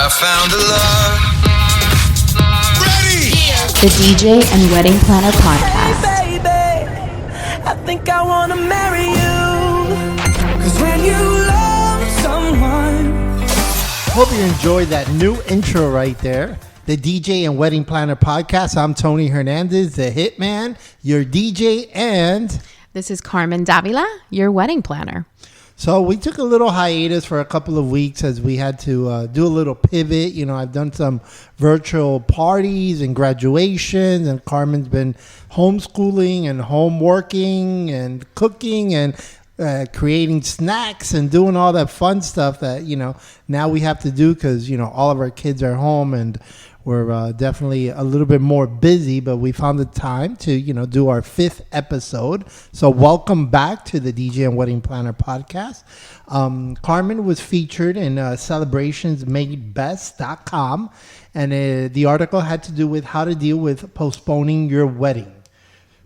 I found a love. Ready? The DJ and Wedding Planner Podcast. Hey, baby, I think I wanna marry you. 'Cause when you love someone. Hope you enjoyed that new intro right there. The DJ and Wedding Planner Podcast. I'm Tony Hernandez, the Hitman, your DJ, and This is Carmen Davila, your wedding planner. so we took a little hiatus for a couple of weeks as we had to do a little pivot. You know, I've done some virtual parties and graduations, and Carmen's been homeschooling and home working and cooking and creating snacks and doing all that fun stuff that, you know, now we have to do because, you know, all of our kids are home and we're definitely a little bit more busy, but we found the time to, you know, do our 5th episode. So welcome back to the DJ and Wedding Planner Podcast. Carmen was featured in celebrationsmadebest.com, and the article had to do with how to deal with postponing your wedding.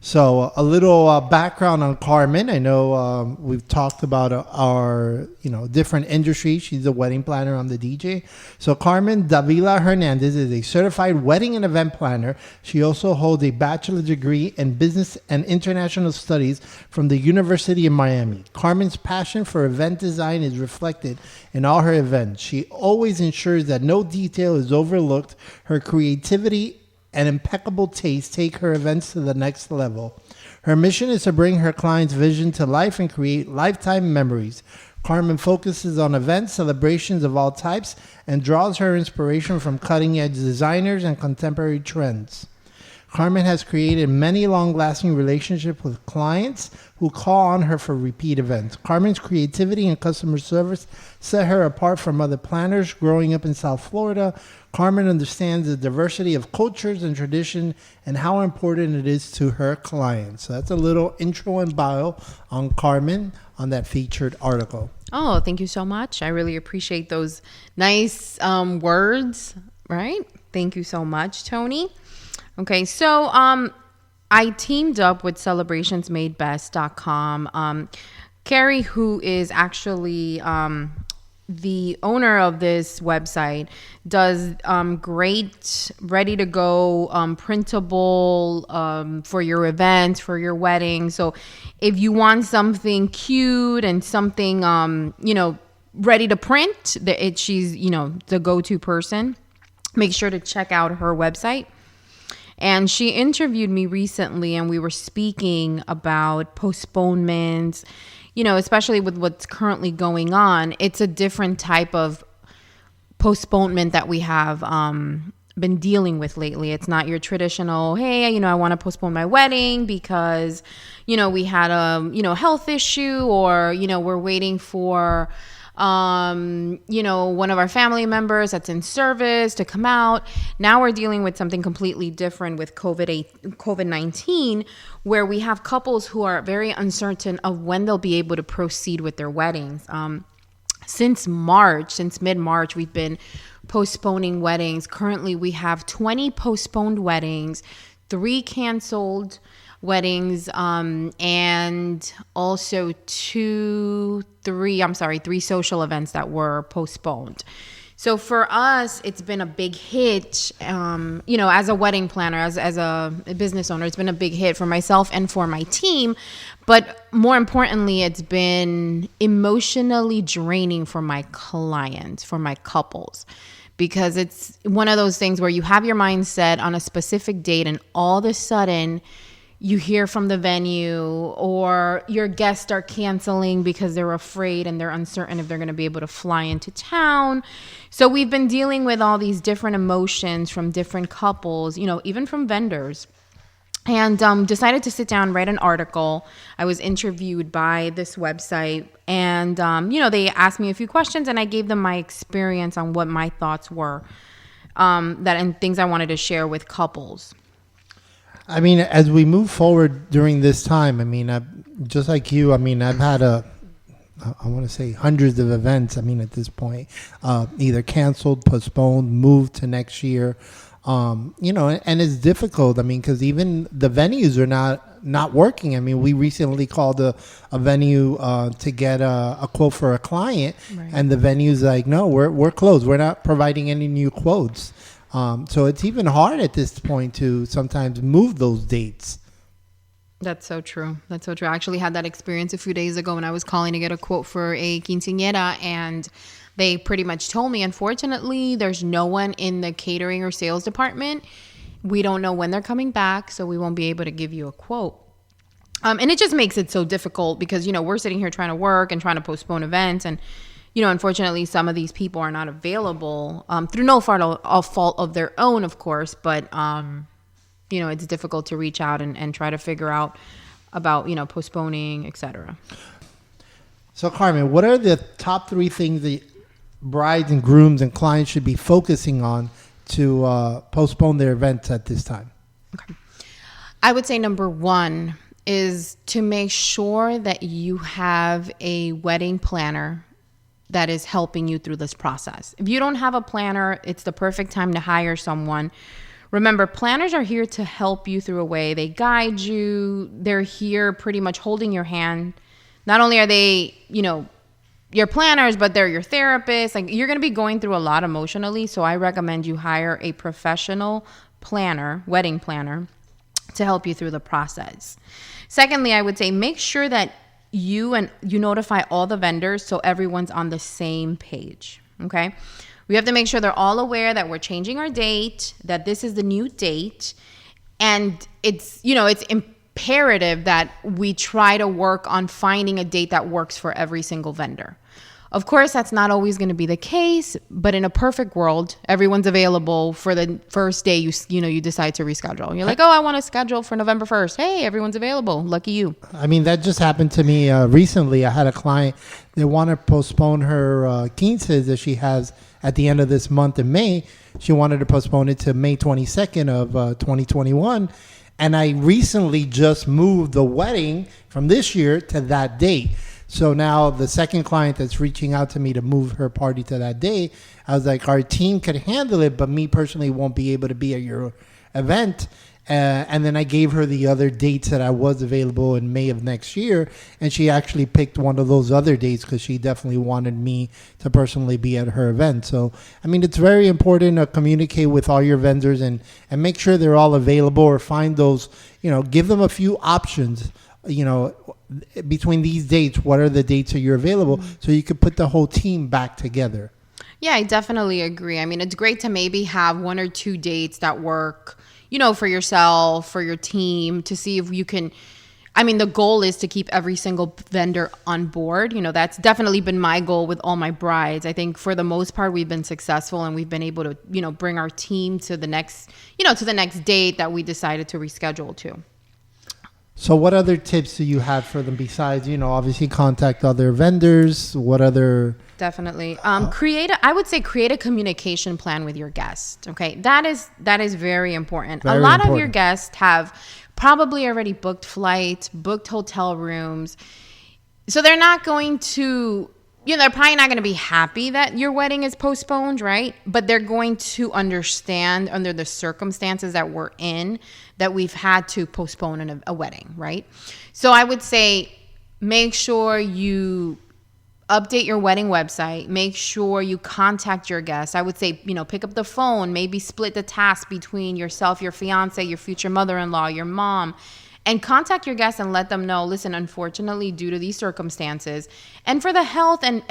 So a little background on Carmen. I know we've talked about our, you know, different industries. She's a wedding planner. I'm the DJ. So Carmen Davila Hernandez is a certified wedding and event planner. She also holds a bachelor's degree in business and international studies from the University of Miami. Carmen's passion for event design is reflected in all her events. She always ensures that no detail is overlooked. Her creativity and impeccable taste take her events to the next level. Her mission is to bring her clients' vision to life and create lifetime memories. Carmen focuses on events, celebrations of all types, and draws her inspiration from cutting-edge designers and contemporary trends. Carmen has created many long-lasting relationships with clients who call on her for repeat events. Carmen's creativity and customer service set her apart from other planners. Growing up in South Florida, Carmen understands the diversity of cultures and tradition and how important it is to her clients. So that's a little intro and bio on Carmen on that featured article. Oh, thank you so much. I really appreciate those nice words, right? Thank you so much, Tony. Okay, so I teamed up with celebrationsmadebest.com. Carrie, who is actually the owner of this website, does great ready-to-go printable for your events, for your wedding. So if you want something cute and something, you know, ready to print, she's, you know, the go-to person. Make sure to check out her website. And she interviewed me recently, and we were speaking about postponements, you know, especially with what's currently going on. It's a different type of postponement that we have been dealing with lately. It's not your traditional, hey, you know, I want to postpone my wedding because, you know, we had a, you know, health issue, or, you know, we're waiting for you know, one of our family members that's in service to come out. Now we're dealing with something completely different with COVID-19, where we have couples who are very uncertain of when they'll be able to proceed with their weddings. Since mid-March, we've been postponing weddings. Currently, we have 20 postponed weddings, 3 canceled weddings, and also 3 social events that were postponed. So for us, it's been a big hit, you know, as a wedding planner, as a business owner, it's been a big hit for myself and for my team. But more importantly, it's been emotionally draining for my clients, for my couples, because it's one of those things where you have your mind set on a specific date, and all of a sudden you hear from the venue, or your guests start canceling because they're afraid and they're uncertain if they're going to be able to fly into town. So we've been dealing with all these different emotions from different couples, you know, even from vendors. And decided to sit down and write an article. I was interviewed by this website, and you know, they asked me a few questions, and I gave them my experience on what my thoughts were, and things I wanted to share with couples. I mean, as we move forward during this time, I mean, just like you, I mean, I've had I want to say hundreds of events. I mean, at this point, either canceled, postponed, moved to next year. You know, and it's difficult. I mean, because even the venues are not not working. I mean, we recently called a venue to get a quote for a client, Right. and the venue's like, no, we're closed. We're not providing any new quotes. So it's even hard at this point to sometimes move those dates. That's so true. That's so true. I actually had that experience a few days ago when I was calling to get a quote for a quinceañera, and they pretty much told me, unfortunately, there's no one in the catering or sales department. We don't know when they're coming back, so we won't be able to give you a quote. And it just makes it so difficult because, we're sitting here trying to work and trying to postpone events. And, unfortunately, some of these people are not available through no fault of their own, of course. But, it's difficult to reach out and try to figure out about, postponing, etc. So, Carmen, what are the top 3 things that brides and grooms and clients should be focusing on to postpone their events at this time? Okay. I would say number 1 is to make sure that you have a wedding planner that is helping you through this process. If you don't have a planner, it's the perfect time to hire someone. Remember, planners are here to help you through a way. They guide you. They're here pretty much holding your hand. Not only are they, your planners, but they're your therapists. Like, you're going to be going through a lot emotionally. So I recommend you hire a professional planner, wedding planner, to help you through the process. Secondly, I would say make sure that you notify all the vendors so everyone's on the same page. Okay. We have to make sure they're all aware that we're changing our date, that this is the new date. And it's imperative that we try to work on finding a date that works for every single vendor. Of course, that's not always going to be the case, but in a perfect world, everyone's available for the first day you decide to reschedule. You're like, I want to schedule for November 1st. Hey, everyone's available. Lucky you. I mean, that just happened to me recently. I had a client, they want to postpone her quinces that she has at the end of this month in May. She wanted to postpone it to May 22nd of 2021. And I recently just moved the wedding from this year to that date. So now the second client that's reaching out to me to move her party to that day, I was like, our team could handle it, but me personally won't be able to be at your event. And then I gave her the other dates that I was available in May of next year. And she actually picked one of those other dates because she definitely wanted me to personally be at her event. So, I mean, it's very important to communicate with all your vendors and make sure they're all available, or find those, give them a few options, between these dates. What are the dates that you're available, so you could put the whole team back together? Yeah, I definitely agree. I mean, it's great to maybe have 1 or 2 dates that work, for yourself, for your team, to see if you can. I mean, the goal is to keep every single vendor on board. That's definitely been my goal with all my brides. I think for the most part, we've been successful, and we've been able to, bring our team to the next, to the next date that we decided to reschedule to. So what other tips do you have for them besides, obviously contact other vendors? What other... Definitely. Create a communication plan with your guest. Okay. That is very important. Very a lot important. of your guests have probably already booked flights, booked hotel rooms. So they're not going to, they're probably not going to be happy that your wedding is postponed, right? But they're going to understand under the circumstances that we're in that we've had to postpone a wedding, right? So I would say make sure you update your wedding website. Make sure you contact your guests. I would say, pick up the phone, maybe split the task between yourself, your fiance, your future mother-in-law, your mom, and contact your guests and let them know, listen, unfortunately, due to these circumstances and for the health and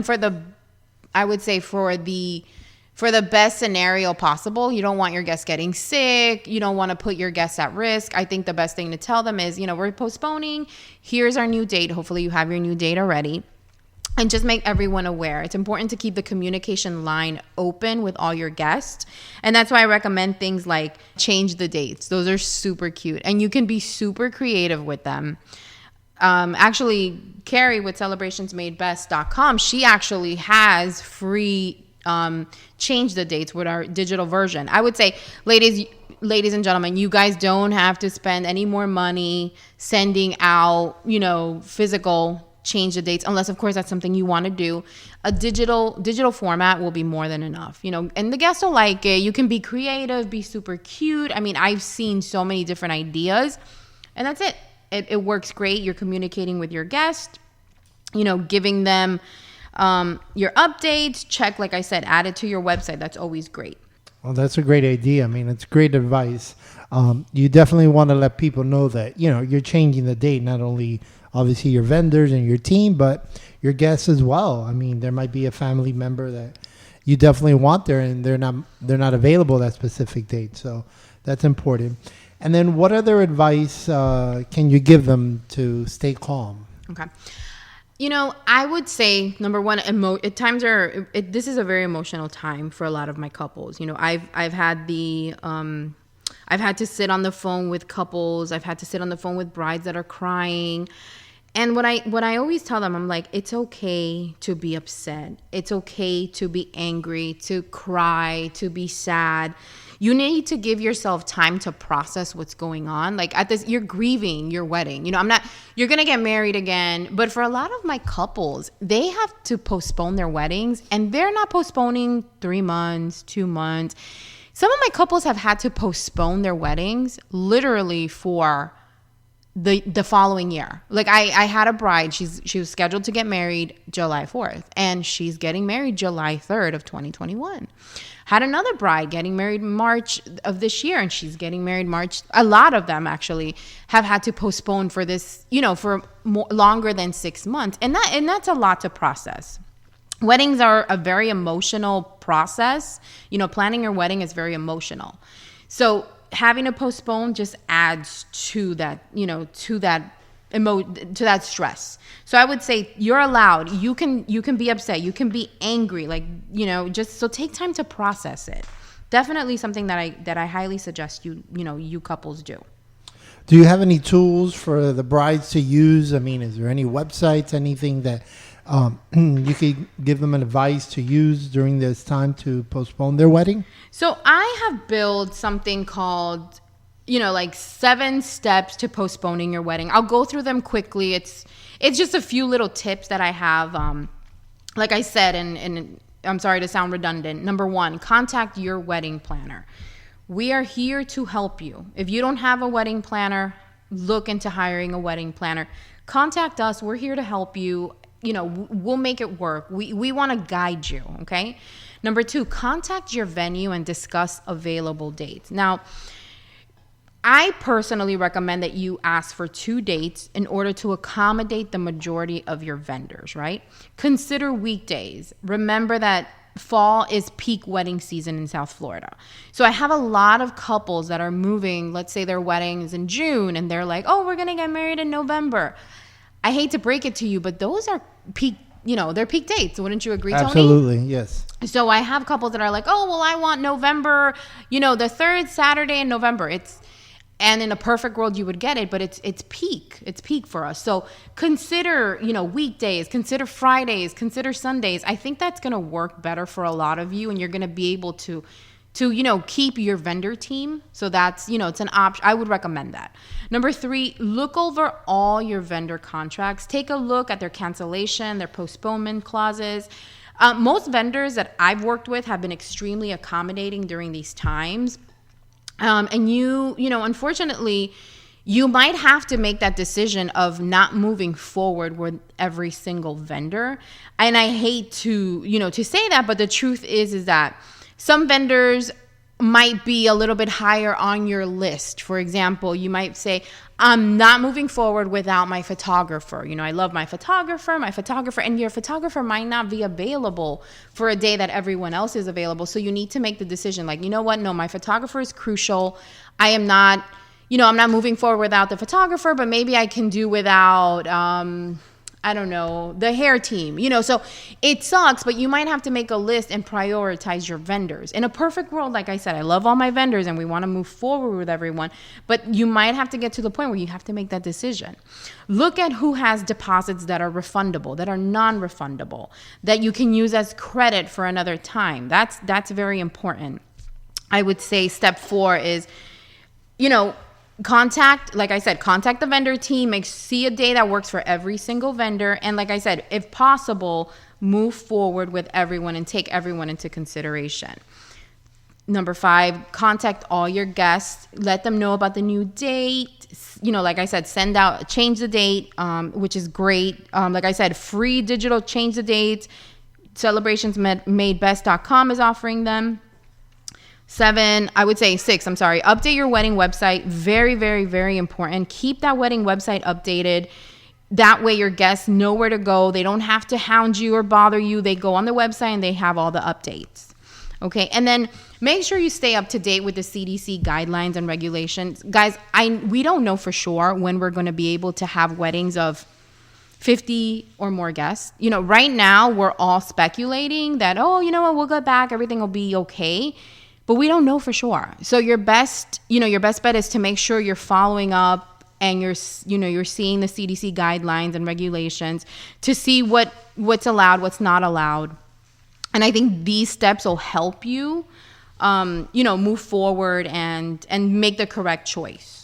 for the, I would say for the best scenario possible, you don't want your guests getting sick. You don't want to put your guests at risk. I think the best thing to tell them is, we're postponing. Here's our new date. Hopefully you have your new date already. And just make everyone aware. It's important to keep the communication line open with all your guests. And that's why I recommend things like change the dates. Those are super cute. And you can be super creative with them. Actually, Carrie with celebrationsmadebest.com, she actually has free change the dates with our digital version. I would say, ladies and gentlemen, you guys don't have to spend any more money sending out, physical change the dates, unless of course that's something you want to do. A digital format will be more than enough, and the guests will like it. You can be creative, be super cute. I mean, I've seen so many different ideas And that's it. It works great. You're communicating with your guest, giving them your updates. Check, like I said, add it to your website. That's always great. Well, that's a great idea. I mean, it's great advice. You definitely want to let people know that, you're changing the date, not only obviously your vendors and your team, but your guests as well. I mean, there might be a family member that you definitely want there and they're not available that specific date. So that's important. And then what other advice can you give them to stay calm? Okay. I would say, number one, this is a very emotional time for a lot of my couples. I've had to sit on the phone with couples. I've had to sit on the phone with brides that are crying. And what I always tell them, I'm like, it's okay to be upset. It's okay to be angry, to cry, to be sad. You need to give yourself time to process what's going on. Like you're grieving your wedding. You're going to get married again. But for a lot of my couples, they have to postpone their weddings, and they're not postponing 3 months, 2 months. Some of my couples have had to postpone their weddings literally for the following year. Like I had a bride, she was scheduled to get married July 4th, and she's getting married July 3rd of 2021. Had another bride getting married March of this year, and she's getting married March. A lot of them actually have had to postpone for this, for longer than 6 months. And that's a lot to process. Weddings are a very emotional process. Planning your wedding is very emotional. So having to postpone just adds to that, to that stress. So I would say you're allowed. You can be upset. You can be angry. Just so take time to process it. Definitely something that I highly suggest you couples do. Do you have any tools for the brides to use? I mean, is there any websites, anything that you could give them advice to use during this time to postpone their wedding? So I have built something called, 7 steps to postponing your wedding. I'll go through them quickly. It's just a few little tips that I have. Like I said, and I'm sorry to sound redundant. Number 1, contact your wedding planner. We are here to help you. If you don't have a wedding planner, look into hiring a wedding planner. Contact us. We're here to help you. We'll make it work. We want to guide you, okay? Number 2, contact your venue and discuss available dates. Now, I personally recommend that you ask for 2 dates in order to accommodate the majority of your vendors, right? Consider weekdays. Remember that fall is peak wedding season in South Florida. So I have a lot of couples that are moving, let's say their wedding is in June, and they're like, oh, we're going to get married in November. I hate to break it to you, but those are peak, they're peak dates. Wouldn't you agree, Tony? Absolutely, yes. So I have couples that are like, oh, well, I want November, the 3rd Saturday in November. And in a perfect world, you would get it, but it's peak. It's peak for us. So consider, weekdays, consider Fridays, consider Sundays. I think that's going to work better for a lot of you, and you're going to be able to keep your vendor team. So that's, it's an option. I would recommend that. Number 3, look over all your vendor contracts. Take a look at their cancellation, their postponement clauses. Most vendors that I've worked with have been extremely accommodating during these times. And unfortunately, you might have to make that decision of not moving forward with every single vendor. And I hate to say that, but the truth is that some vendors might be a little bit higher on your list. For example, you might say, I'm not moving forward without my photographer. I love my photographer, and your photographer might not be available for a day that everyone else is available. So you need to make the decision like, you know what? No, my photographer is crucial. I am not, I'm not moving forward without the photographer, but maybe I can do without, the hair team, so it sucks, but you might have to make a list and prioritize your vendors. In a perfect world, like I said, I love all my vendors and we want to move forward with everyone, but you might have to get to the point where you have to make that decision. Look at who has deposits that are refundable, that are non-refundable, that you can use as credit for another time. That's very important. I would say step 4 is, contact the vendor team, see a day that works for every single vendor. And like I said, if possible, move forward with everyone and take everyone into consideration. Number 5, contact all your guests. Let them know about the new date. Like I said, change the date, which is great. Like I said, free digital change the dates. Celebrationsmadebest.com is offering them. 7, I would say 6, I'm sorry. Update your wedding website. Very, very, very important. Keep that wedding website updated. That way your guests know where to go. They don't have to hound you or bother you. They go on the website and they have all the updates. Okay, and then make sure you stay up to date with the CDC guidelines and regulations. Guys, we don't know for sure when we're going to be able to have weddings of 50 or more guests. Right now we're all speculating that, we'll get back, everything will be okay. But we don't know for sure. So your best bet is to make sure you're following up and you're seeing the CDC guidelines and regulations to see what's allowed, what's not allowed. And I think these steps will help you, move forward and make the correct choice.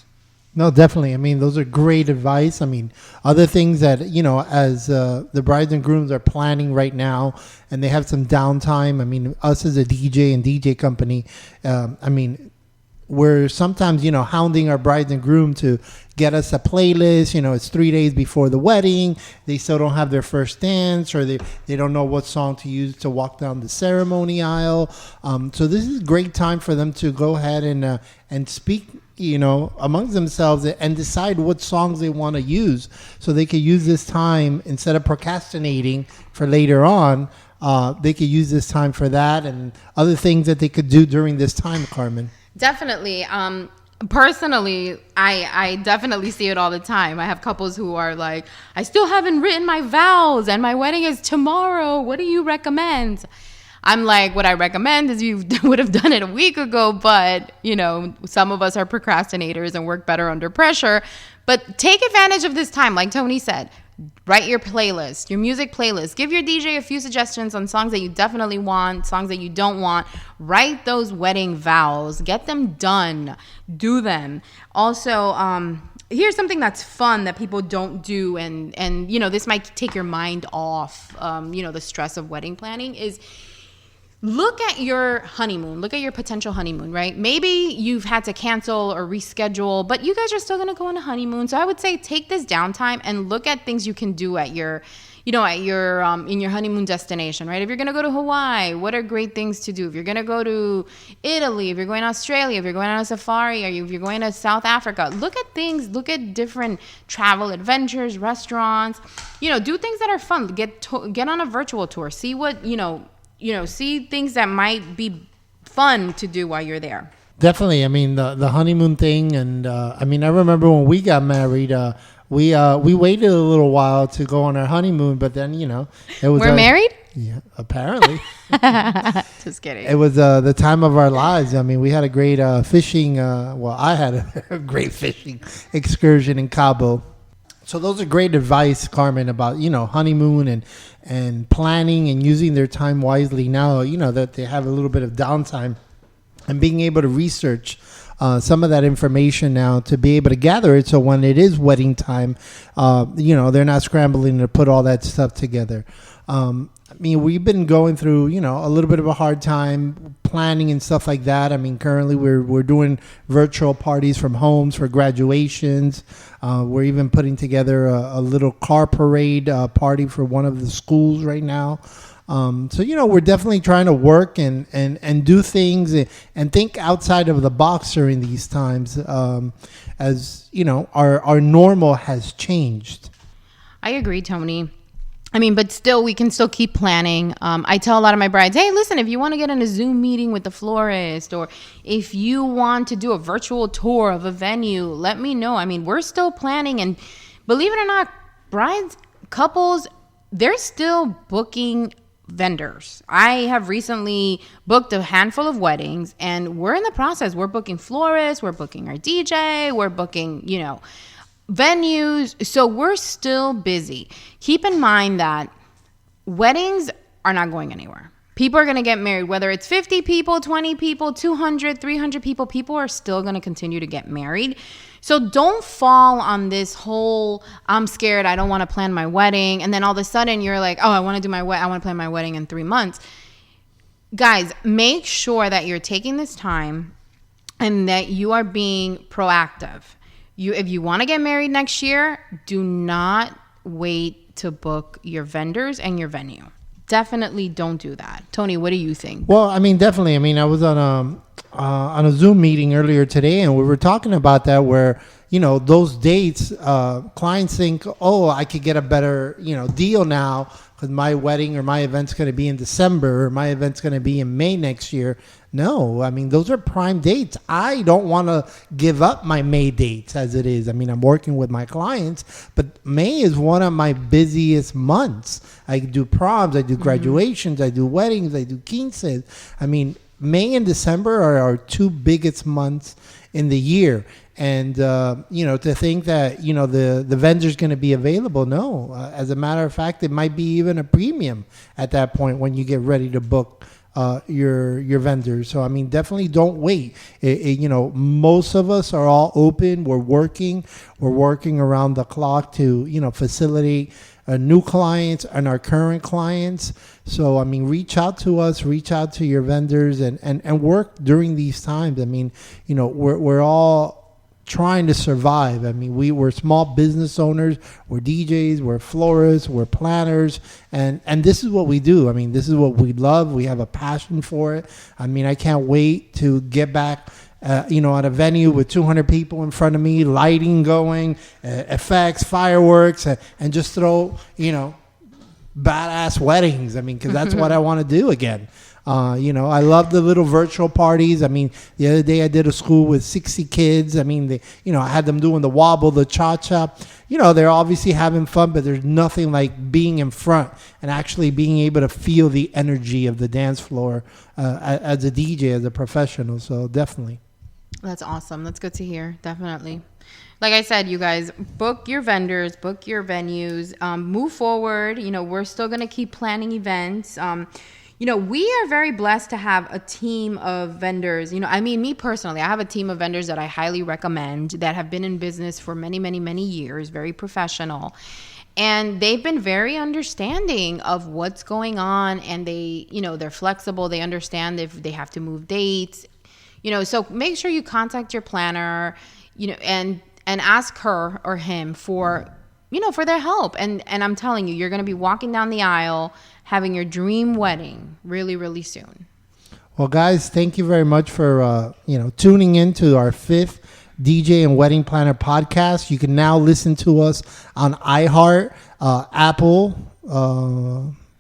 No, definitely. I mean, those are great advice. I mean, other things that, as the brides and grooms are planning right now and they have some downtime. I mean, us as a DJ and DJ company, we're sometimes, hounding our brides and groom to get us a playlist. It's 3 days before the wedding. They still don't have their first dance, or they don't know what song to use to walk down the ceremony aisle. So this is a great time for them to go ahead and speak, amongst themselves and decide what songs they want to use, so they could use this time instead of procrastinating for later on. They could use this time for that and other things that they could do during this time, Carmen. Definitely. Personally, I definitely see it all the time. I have couples who are like, I still haven't written my vows and my wedding is tomorrow. What do you recommend? I'm like, what I recommend is you would have done it a week ago, but, some of us are procrastinators and work better under pressure. But take advantage of this time. Like Tony said, write your playlist, your music playlist. Give your DJ a few suggestions on songs that you definitely want, songs that you don't want. Write those wedding vows. Get them done. Do them. Also, here's something that's fun that people don't do, and this might take your mind off, the stress of wedding planning, is look at your honeymoon. Look at your potential honeymoon, right? Maybe you've had to cancel or reschedule, but you guys are still going to go on a honeymoon. So I would say take this downtime and look at things you can do at your, in your honeymoon destination, right? If you're going to go to Hawaii, what are great things to do? If you're going to go to Italy, if you're going to Australia, if you're going on a safari, or if you're going to South Africa, look at things, look at different travel adventures, restaurants, do things that are fun. Get on a virtual tour. See what, see things that might be fun to do while you're there. Definitely. I mean, the honeymoon thing. And I remember when we got married, we waited a little while to go on our honeymoon, but then, it was... We're married? Yeah, apparently. Just kidding. It was the time of our lives. I mean, we had a great fishing... I had a great fishing excursion in Cabo. So those are great advice, Carmen, about, honeymoon and planning and using their time wisely now, that they have a little bit of downtime, and being able to research some of that information now to be able to gather it. So when it is wedding time, they're not scrambling to put all that stuff together. We've been going through, a little bit of a hard time planning and stuff like that. Currently we're doing virtual parties from homes for graduations. We're even putting together a little car parade party for one of the schools right now. So, we're definitely trying to work and do things and think outside of the box during these times, as, our normal has changed. I agree, Tony. But still, we can still keep planning. I tell a lot of my brides, hey, listen, if you want to get in a Zoom meeting with the florist, or if you want to do a virtual tour of a venue, let me know. We're still planning. And believe it or not, brides, couples, they're still booking vendors. I have recently booked a handful of weddings, and we're in the process. We're booking florists, we're booking our DJ, we're booking, venues. So we're still busy. Keep in mind that weddings are not going anywhere. People are going to get married, whether it's 50 people, 20 people, 200, 300 people. People are still going to continue to get married. So don't fall on this whole, I'm scared, I don't want to plan my wedding. And then all of a sudden you're like, oh, I want to plan my wedding in 3 months. Guys, make sure that you're taking this time and that you are being proactive. If you want to get married next year, do not wait to book your vendors and your venue. Definitely don't do that. Tony, what do you think? Well, I mean, definitely. I mean, I was on a Zoom meeting earlier today, and we were talking about that where, those dates, clients think, oh, I could get a better, deal now because my wedding or my event's going to be in December or my event's going to be in May next year. No, I mean, those are prime dates. I don't want to give up my May dates as it is. I mean, I'm working with my clients, but May is one of my busiest months. I do proms, I do graduations, I do weddings, I do quinces. I mean, May and December are our two biggest months in the year. And, to think that, the vendor's going to be available, no. As a matter of fact, it might be even a premium at that point when you get ready to book your vendors. So, I mean, definitely don't wait. Most of us are all open. We're working around the clock to, facilitate new clients and our current clients. So, I mean, reach out to us, reach out to your vendors and work during these times. I mean, we're all trying to survive. I mean, we're small business owners, we're DJs, we're florists, we're planners, and this is what we do. I mean, this is what we love. We have a passion for it. I mean, I can't wait to get back at a venue with 200 people in front of me, lighting going, effects, fireworks, and just throw, badass weddings. I mean, because that's what I want to do again. I love the little virtual parties. I mean, the other day I did a school with 60 kids. I mean, I had them doing the wobble, the cha-cha. They're obviously having fun, but there's nothing like being in front and actually being able to feel the energy of the dance floor as a DJ, as a professional. So definitely. That's awesome. That's good to hear. Definitely. Like I said, you guys, book your vendors, book your venues, move forward. We're still going to keep planning events. We are very blessed to have a team of vendors. Me personally, I have a team of vendors that I highly recommend that have been in business for many, many, many years, very professional. And they've been very understanding of what's going on. And they're flexible. They understand if they have to move dates. So make sure you contact your planner, and ask her or him for their help. And I'm telling you, you're going to be walking down the aisle having your dream wedding really, really soon. Well, guys, thank you very much for, tuning in to our 5th DJ and Wedding Planner podcast. You can now listen to us on iHeart, Apple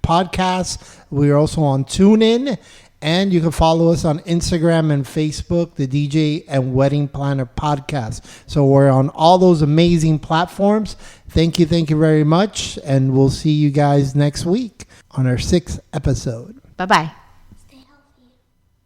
Podcasts. We're also on TuneIn. And you can follow us on Instagram and Facebook, the DJ and Wedding Planner podcast. So we're on all those amazing platforms. Thank you very much. And we'll see you guys next week on our 6th episode. Bye-bye.